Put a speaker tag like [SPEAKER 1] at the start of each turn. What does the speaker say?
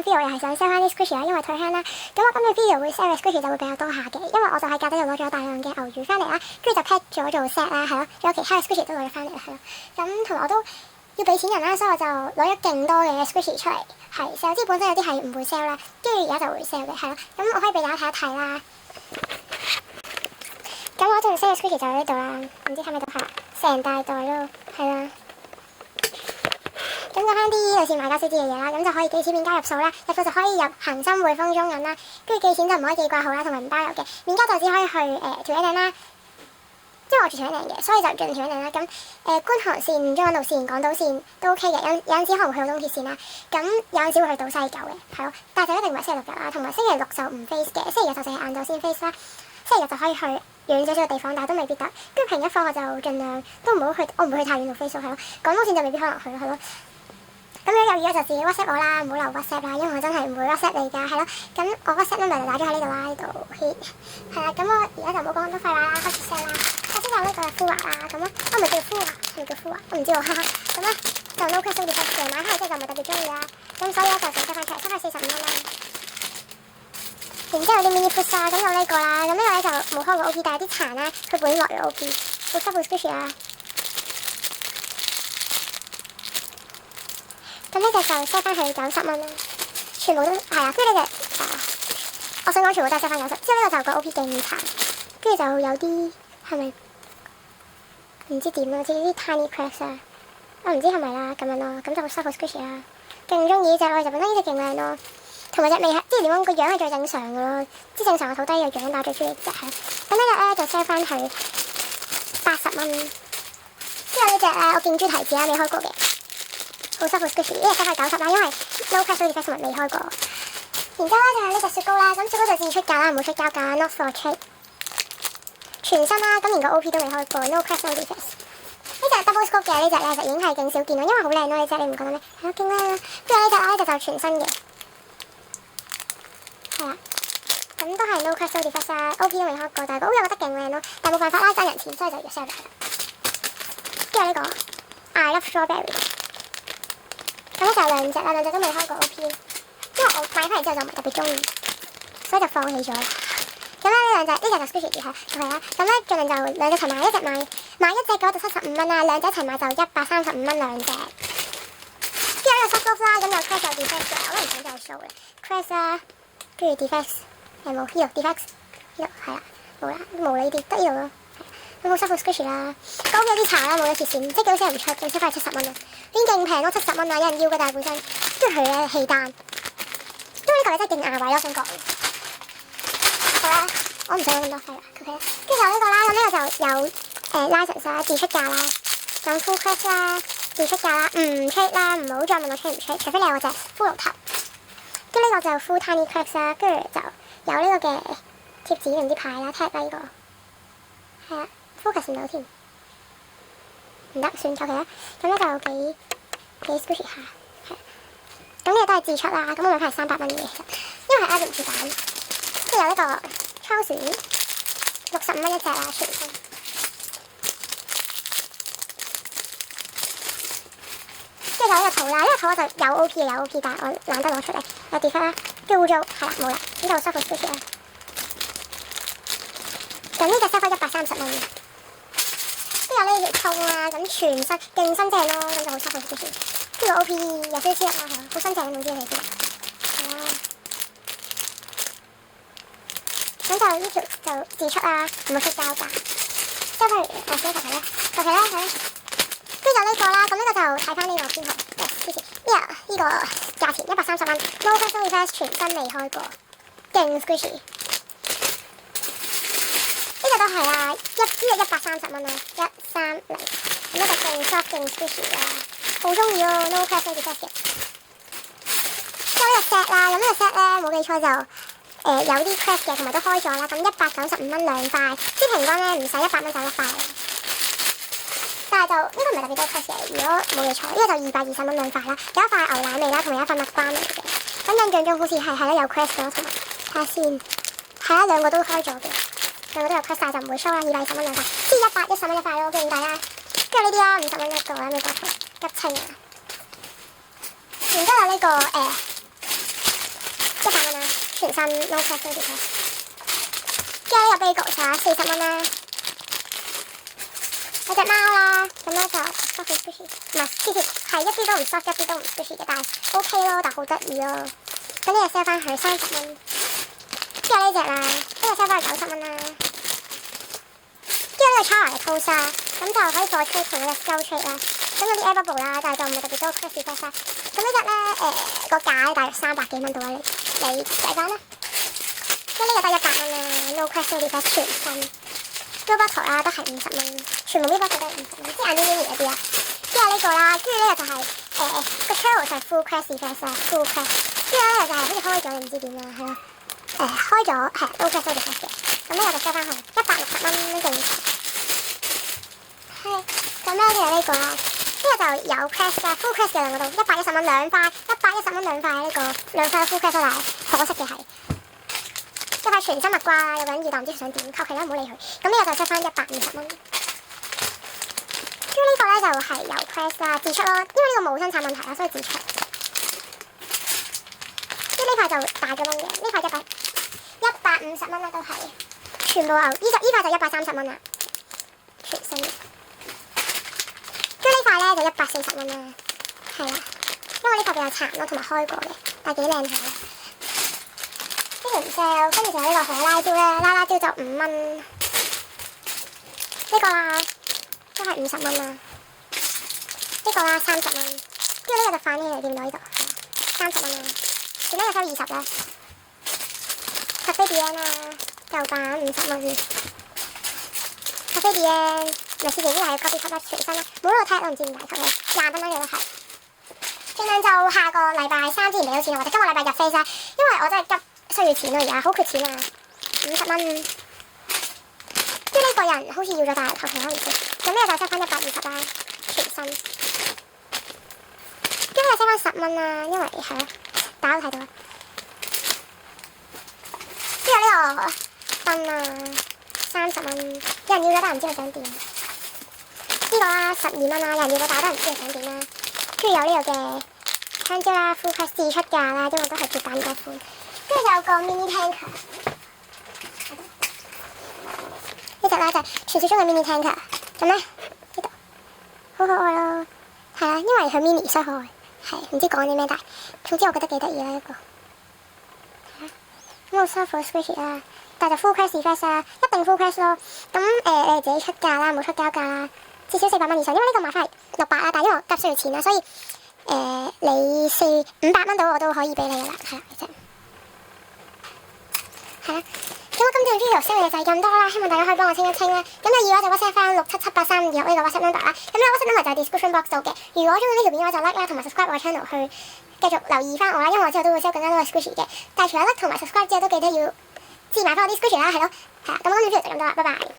[SPEAKER 1] 今次我又係想 sell 翻啲 squishy 啦，因為退香啦。咁我今次 video 會 sell 嘅 squishy 就會比較多下嘅，因為我就喺價底度攞咗大量嘅牛魚翻嚟啦，跟住就 pack 咗做 set 啦，係咯，仲有其他嘅 squishy 都攞咗翻嚟啦，係咯。咁同埋我都要俾錢人啦，所以我就攞咗勁多嘅 squishy 出嚟係 sell，即係本身有啲係唔會 sell 啦，跟住而家就會 sell 嘅，係咯。咁我可以俾大家睇一睇啦。咁我仲 sell 嘅 squishy 就喺呢度啦，唔知睇唔睇到下，成大袋咯，係啦。咁講翻啲類似買家小資嘅嘢啦，咁就可以寄錢免交入數啦，入數就可以入恒生、匯豐、中銀啦，跟住寄錢就唔可以寄掛號啦，同埋唔包郵嘅，免交就只可以去調景嶺啦，因為我住調景嶺嘅，所以就盡調景嶺啦。咁觀塘線、將軍澳線、港島線都 OK 嘅，有陣時可能會去到東鐵線啦，咁有陣時會去到西九嘅，係咯，但係就一定唔係星期六日啦，同埋星期六就唔 face 嘅，星期日就淨係晏晝先 face 啦，星期日就可以去遠少少嘅地方，但係都未必得。跟住平日放學就盡量都唔好去，我唔會去太遠度 face 咯，係咯，港島線就未必可能去咯，係咯。咁如果有嘢就自己 WhatsApp 我啦，唔好留 WhatsApp 啦，因為我真係唔會 WhatsApp 你㗎，係咯。咁我 WhatsApp number 就打咗喺呢度啦，呢度 hit 係啦。咁我而家就冇講咁多廢話啦，開始 sell 啦。首先有呢個係敷華啦，咁咧我唔係叫敷華，係咪叫敷華？我唔知喎，哈哈。咁咧就 no crystal defect 嘅，買翻嚟之後就唔係特別中意啦。咁所以咧就想收翻出嚟，收翻45蚊啦。然之後有啲 mini push 啊，咁有呢個啦，咁呢個咧就冇開過 OP，但係啲殘啦，佢本來嘅 OP，好濕好 squishy 啦。咁呢隻就 set 翻去90蚊啦，全部都係啊，跟住呢隻我想講全部都係 set 翻90，之後呢個就個 OP 勁殘，跟住就有啲係咪唔知點啊，似啲 tiny cracks 啊，我唔知係咪啦咁樣咯，咁就好 soft 好 squishy 啦，勁中意呢隻咯，就覺得呢隻勁靚咯，同埋隻味係即係點講個樣係最正常嘅咯，即係正常嘅土低嘅樣，但係最中意呢隻係，咁呢隻咧就 set 翻去80蚊，之後呢隻我見豬蹄子啦未開過嘅。好濕好 squishy，呢隻收費90啦，因為 no crystal defect 未開過。然之後咧就係呢隻雪糕啦，咁雪糕就自出價啦，唔會出膠㗎 ，not for trade。全新啦，咁連個 OP 都未開過 ，no crystal defect。呢隻 double scoop 嘅呢隻咧就已經係勁少見咯，因為好靚咯呢隻，你唔覺得咩？係啊，勁靚啦。跟住呢隻就全新嘅，係啊，咁都係 no crystal defect 啦 ，OP 都未開過，但係個 OP 我覺得勁靚咯，但係冇辦法啦，爭人錢，所以就要 sell 佢。跟住呢個 I love strawberry。咁咧就兩隻啦，兩隻都未開過 OP，因為我買翻嚟之後就唔係特別中意，所以就放棄咗啦。咁咧呢兩隻，呢隻就 squishy 啲係啦。咁咧盡量就兩隻齊買，一隻買一隻嘅話就75蚊啦，兩隻一齊買就135蚊兩隻。跟住呢個 soft box 啦，咁有 crash 有 defect 嘅，我都唔想再 show 啦。crash 啦，跟住 defect 有冇？呢度 defect 呢度係啦，冇啦，冇呢啲得呢度咯。有冇 soft squishy 啦？高有啲茶啦，冇咗切線，即係幾好少人唔出，仲收翻70蚊啊！已經勁平咯，70蚊啦，有人要嘅，但係本身跟住佢嘅氣單，因為呢個咧真係勁牙位咯，我想講。好啦，我唔想講咁多廢話 ，OK 啦。跟住有呢個啦，咁呢個就有license 啦，自出價啦，仲有 full crash 啦，自出價啦，唔 trade 啦，唔好再問我 trade 唔 trade，除非你有我隻骷髏頭。跟住呢個就 full tiny cracks 啦，跟住就有呢個嘅貼紙定啲牌啦 tag 啦呢個，係啊 focus 唔到添。唔得，算咗佢啦。咁咧就幾 squishy 下，係。咁呢個都係自出啦，咁我買翻係300蚊嘅，因為係 Adam 子彈。跟住有呢個倉鼠，65蚊一隻啦，全新。跟住就呢個圖啦，呢個圖我就有 OP 嘅，有 OP，但係我懶得攞出嚟，有 defect 啦，跟住污糟，係啦，冇啦，呢度 soft squishy 啦。咁呢隻收翻130蚊。有呢條通啦，咁全新勁新淨咯，咁就好濕好 squishy。呢個 OP 有少少啦，係咯，好新淨，總之你知啦。係啊，咁就呢條就自出啦，唔會出膠㗎。即係譬如試一睇啦，就係啦，係啦。跟住就呢個啦，咁呢個就睇翻呢個編號，之前呢個價錢130蚊 ，no crystal defect 全新未開過，勁 squishy。呢個都係啊，呢個130蚊啦，130，咁呢個勁 soft 勁 squishy 啦，好中意咯 ，no crystal defect 嘅。之後呢個 set 啦，咁呢個 set 咧冇記錯就有啲 crack 嘅，同埋都開咗啦，咁195蚊兩塊，即係平均咧唔使100蚊就一塊。但係就呢個唔係特別多 crack 嘅，如果冇記錯，呢個就220蚊兩塊啦，有一塊牛奶味啦，同埋有一塊蜜瓜味嘅。咁印象中好似係啦，有 crack 咗，同埋睇下先，係啦，兩個都開咗嘅。兩個都有 crash 晒就唔會 show 啦，220蚊兩塊，即係110蚊一塊咯，勁大啦。跟住呢啲啦，50蚊一個啦，美國圖吉清啊。然之後有呢個全身 no press 嗰啲嘅。跟住呢個 bagel 就40蚊啦。有隻貓啦，咁咧就 soft squishy， 唔係之前係一啲都唔 soft 一啲都唔 squishy 嘅，但係 OK 咯，但係好得意咯。咁呢個 sell 翻去30蚊。跟住呢隻啦，呢個 sell 翻去90蚊啦。跟住呢個 Chara 嘅 toast 啦，咁就可以做 trade 同呢個 scale trade 啦。咁有啲 air bubble 啦，但係就唔係特別多 crispy flash 啦。咁呢隻咧個價大約300幾蚊到啦，你計翻啦。咁呢個得100蚊啦 ，no crispy flash 全身。milk bottle 啦，都係50蚊，全部 milk bottle 都係50蚊，即係眼黏黏嗰啲啊。跟住呢個啦，跟住呢個就係個 churro 就係 full crusty flash 啦 ，full crust。跟住呢個就係好似開咗，你唔知點啦，係咯。開咗係 no crust 嘅 flash 嘅。咁呢個就收翻去160蚊正常。係，咁咧就係呢個啦。呢個就有 crust 啦 ，full crust 嘅兩個都110蚊兩塊，110蚊兩塊呢個兩塊 full crust 都係，可惜嘅係。一塊全新蜜瓜啦，有個人要但唔知佢想點，求其啦，唔好理佢。咁呢個就收翻150蚊。跟住呢個咧就係有 press 啦，自出咯，因為呢個冇生產問題啦，所以自出。跟住呢塊就大咗蚊嘅，呢塊150蚊啦都係，全部牛呢塊就130蚊啦，全新嘅。跟住呢塊咧就140蚊啦，係啦，因為呢塊比較殘咯，同埋開過嘅，但係幾靚睇啦。唔 sell， 跟住就有呢個荷拉椒咧，啦啦椒就5蚊，呢個啦都係50蚊啦，呢個啦30蚊，跟住呢個就反起嚟見到呢度30蚊啦，前面又收20啦，咖啡 D N 啦，舊版50蚊，咖啡 D N 咪之前呢係個別級啦，全新啦，冇呢個 tag 都唔知點解，求其20蚊嘅都係，盡量就下個禮拜3之前俾到錢或者今個禮拜入 face 啦，因為我真係急。需要錢咯，而家好缺錢啊！50蚊，跟住呢個人好似要咗，但係求其可唔識。咁呢個就收翻120啦，全新。跟住收翻10蚊啦，因為係咯，大家都睇到啦。跟住呢個燈啊，30蚊，有人要咗，但係唔知佢想點。呢個啦12蚊啦，有人要咗，但係都唔知佢想點啦。跟住有呢個嘅香蕉啦 ，full crust 試出價啦，因為都係絕版嘅款。跟住就有個 mini tanker， 呢隻咧就係傳説中嘅 mini tanker， 咁咧呢度好可愛咯，係啦，因為佢 mini 所以可愛，係唔知講啲咩，但係總之我覺得幾得意啦一個。咁我 soft squishy 啦，但係就 full crust flash 啦，一定 full crust 咯。咁你哋自己出價啦，冇出交價啦，至少400蚊以上，因為呢個買翻嚟600啦，但係因為我急需要錢啦，所以你500蚊到我都可以俾你噶啦，係啦，其實。係啦，咁我今次 video sell 嘅就係咁多啦，希望大家可以幫我清一清啦。咁你要我就 WhatsApp 翻6778326呢個 WhatsApp number 啦。咁呢個 WhatsApp number 就係 description box 度嘅。如果中意呢條片嘅話就 like 啦，同埋 subscribe 我 channel 去繼續留意翻我啦，因為我之後都會 sell 更加多嘅 squishy 嘅。但係除咗 like 同埋 subscribe 之後，都記得要自買翻我啲 squishy 啦，係咯，係啦。咁今次 video 就咁多啦，拜拜。